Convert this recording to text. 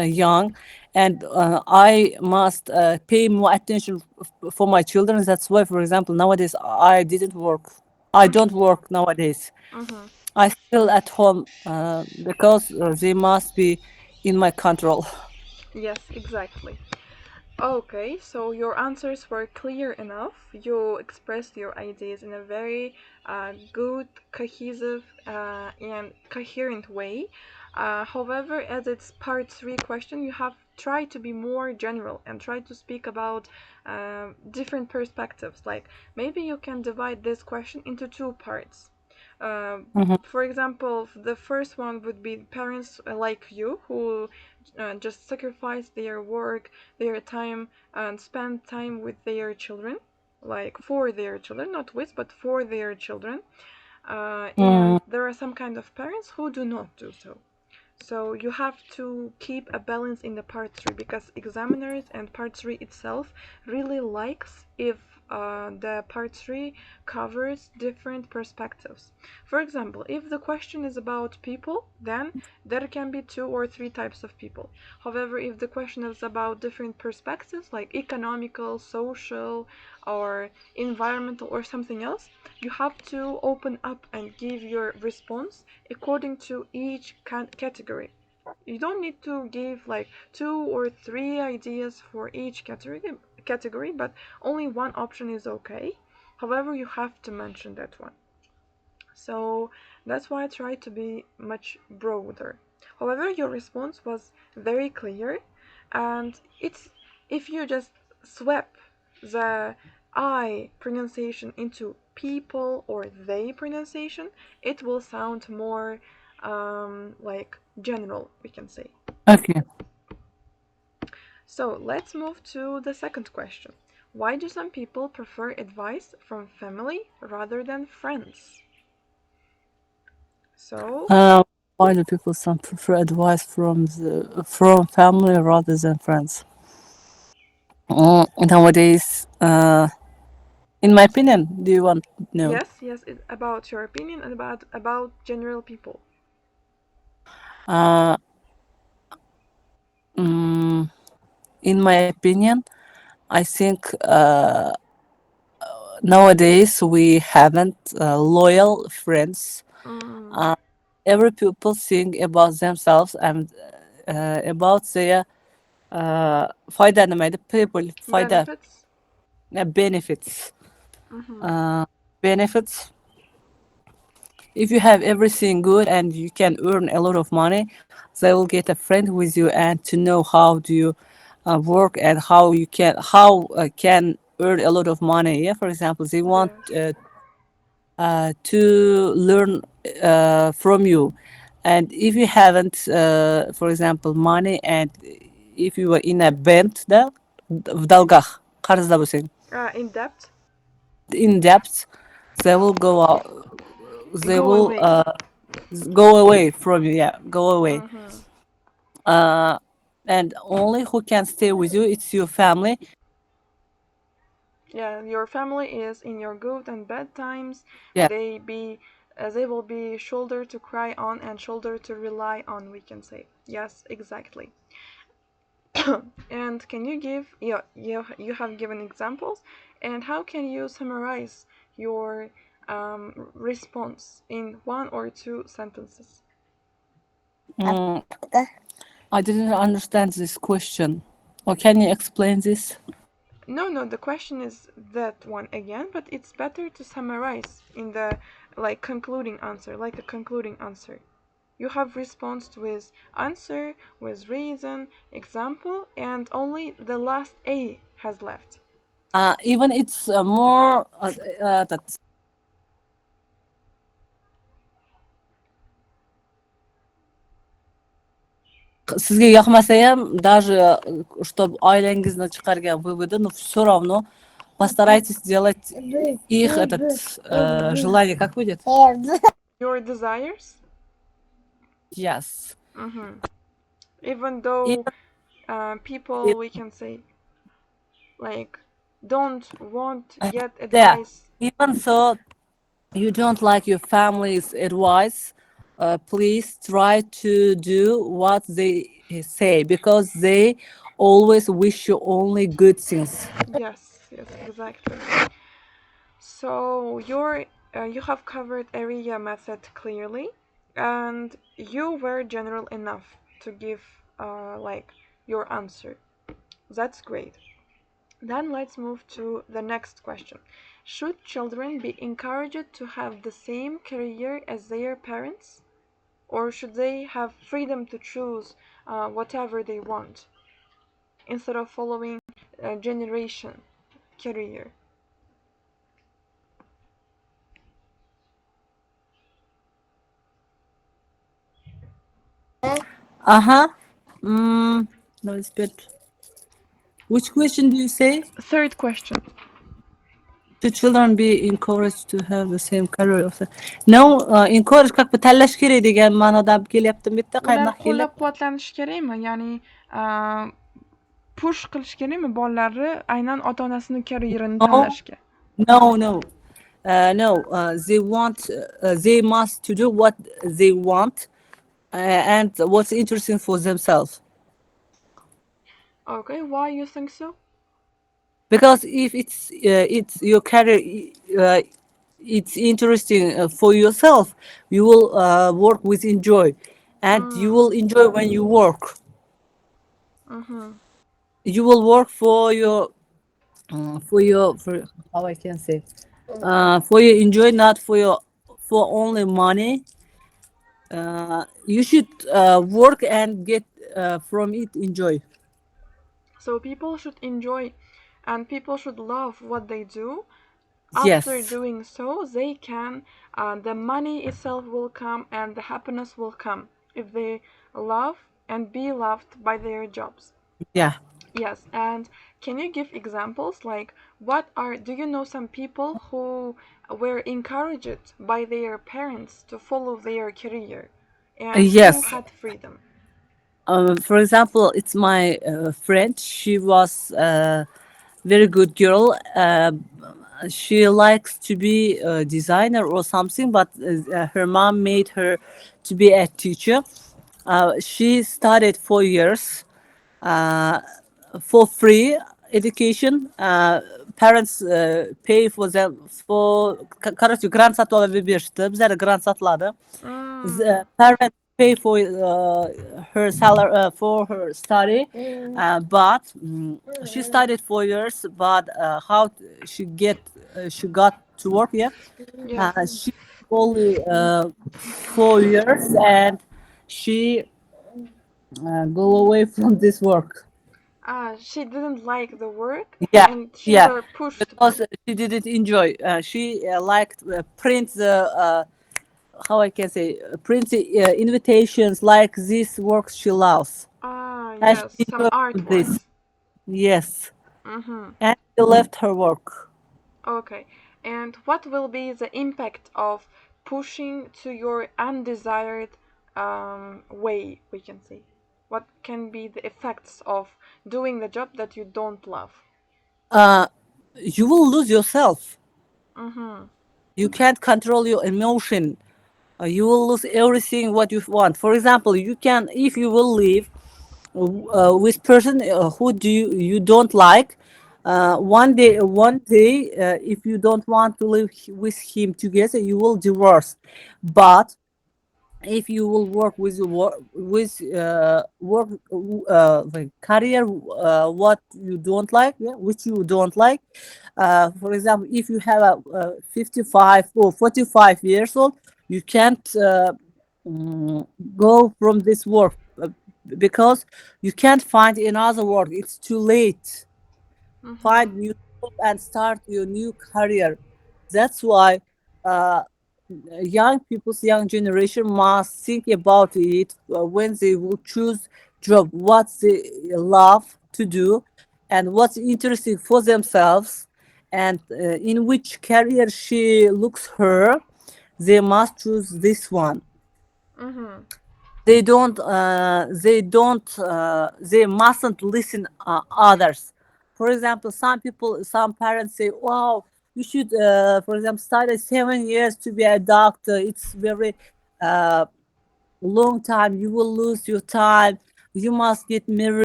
young, and I must pay more attention for my children. That's why, for example, nowadays I didn't work. I don't work nowadays. Mm-hmm. I still at home because they must be in my control. Yes, exactly. Okay, so your answers were clear enough. You expressed your ideas in a very good, cohesive, and coherent way. However, as it's part three question, you have tried to be more general and try to speak about different perspectives. Like maybe you can divide this question into two parts. Uh, Mhm. for example, the first one would be parents like you who just sacrifice their work, their time, and spend time with their children, like for their children, not with, but for their children. And Mm, there are some kind of parents who do not do so. So you have to keep a balance in the part 3 because examiners and part 3 itself really likes if the part 3 covers different perspectives. For example, if the question is about people, then there can be two or three types of people. However, if the question is about different perspectives like economical, social, or environmental or something else, you have to open up and give your response according to each category. You don't need to give like two or three ideas for each category, but only one option is okay. However, you have to mention that one. So that's why I try to be much broader. However, your response was very clear, and it's if you just swap the I pronunciation into people or they pronunciation, it will sound more like general, we can say. okay. So let's move to the second question. Why do some people prefer advice from family rather than friends? So, Uh, why do people some prefer advice from family rather than friends? Nowadays, in my opinion, do you want to know? yes, yes, about your opinion and about general people. Uh, mm, in my opinion, I think nowadays we haven't loyal friends. Mm, Uh, every people think about themselves and about their fayda neydi? People fayda benefits. benefits. Mm-hmm. Uh, benefits. If you have everything good and you can earn a lot of money, they will get a friend with you and to know how do you work and how can earn a lot of money. Yeah, for example, they want Yes. to learn from you, and if you haven't, for example, money, and if you were in a band, в долгах, қарызда болсаң, In depth. in depth, they will go out, they Go will away. go away from you. Yeah, go away. Mm-hmm. Uh, and only who can stay with you, it's your family. Yeah, your family is in your good and bad times. Yeah. They will be shoulder to cry on and shoulder to rely on. We can say yes, exactly. And can you give you have given examples, and how can you summarize your response in one or two sentences? Mm, I didn't understand this question. Or can you explain this? No, no, the question is that one again, but it's better to summarize in the like concluding answer, like a concluding answer. You have responded with answer, with reason, example, and only the last A has left. Even it's more that сізге yoqmasa ham даже чтобы oilangizni chiqargan выводы, но все равно постарайтесь сделать их этот желание, как будет? Your desires, Yes. mm-hmm. Even though Even, people, we can say, like, don't want get yeah. advice. Even so, you don't like your family's advice, please try to do what they say, because they always wish you only good things. Yes, yes, exactly. So you have covered every method clearly, and you were general enough to give like your answer. That's great. Then let's move to the next question. Should children be encouraged to have the same career as their parents, or should they have freedom to choose whatever they want instead of following a generation career? Uh-huh. Mm, no, it's bit. Which question do you say? Third question. Should children be encouraged to have the same career of the... No, encourage как бы تلاش كيري degan ma'noda kelyapti bitta Ular qaynoq kelyapti. qo'llab-quvvatlanishi kerakmi? Ya'ni push qilish kerakmi bollarni aynan ota-onasini karyerini No, tanlashga? no. No, they want, they must to do what they want, and what's interesting for themselves. Okay, why you think so? Because if it's your career, it's interesting for yourself, you will work with enjoy, and you Mm, will enjoy when you work. mm-hmm. You will work for how I can say, for your enjoy, not for your for only money. You should work and get from it enjoy. So people should enjoy and people should love what they do. After Yes, doing so, they can, the money itself will come and the happiness will come if they love and be loved by their jobs. yeah. Yes, and can you give examples like do you know some people who were encouraged by their parents to follow their career and who Yes. had freedom? For example, it's my friend. She was a very good girl. She likes to be a designer or something, but her mom made her to be a teacher. She studied 4 years uh, for free education. Parents pay for them for короче грант сатып алып беришти. Bizlar grant satılады. Mm, The parents pay for her salary for her study, but she studied 4 years. But she got to work? Yeah, yes. she only 4 years, and she go away from this work. She didn't like the work Yeah, and she yeah, were pushed. because she didn't enjoy. She liked print the how I can say print the invitations like this works she loves. And Yes, she some enjoyed this. artworks. Yes, Mm-hmm. and she left her work. Okay. And what will be the impact of pushing to your undesired way, we can say? What can be the effects of doing the job that you don't love? Uh, you will lose yourself. Mm-hmm. You can't control your emotion. You will lose everything what you want. For example, you can if you will leave with person who you don't like. One day, if you don't want to live with him together, you will divorce. But if you will work work like career what you don't like, yeah, which you don't like, for example, if you have a 55 or 45 years old, you can't mm, go from this work because you can't find another work. It's too late. Mm-hmm. Find new job and start your new career. That's why uh, young people's young generation must think about it when they will choose job, what they love to do, and what's interesting for themselves, and in which career she looks her. They must choose this one. Mm-hmm. They mustn't listen others. For example, some parents say, wow, you should for example study 7 years to be a doctor. It's very uh, long time. You will lose your time. You must get married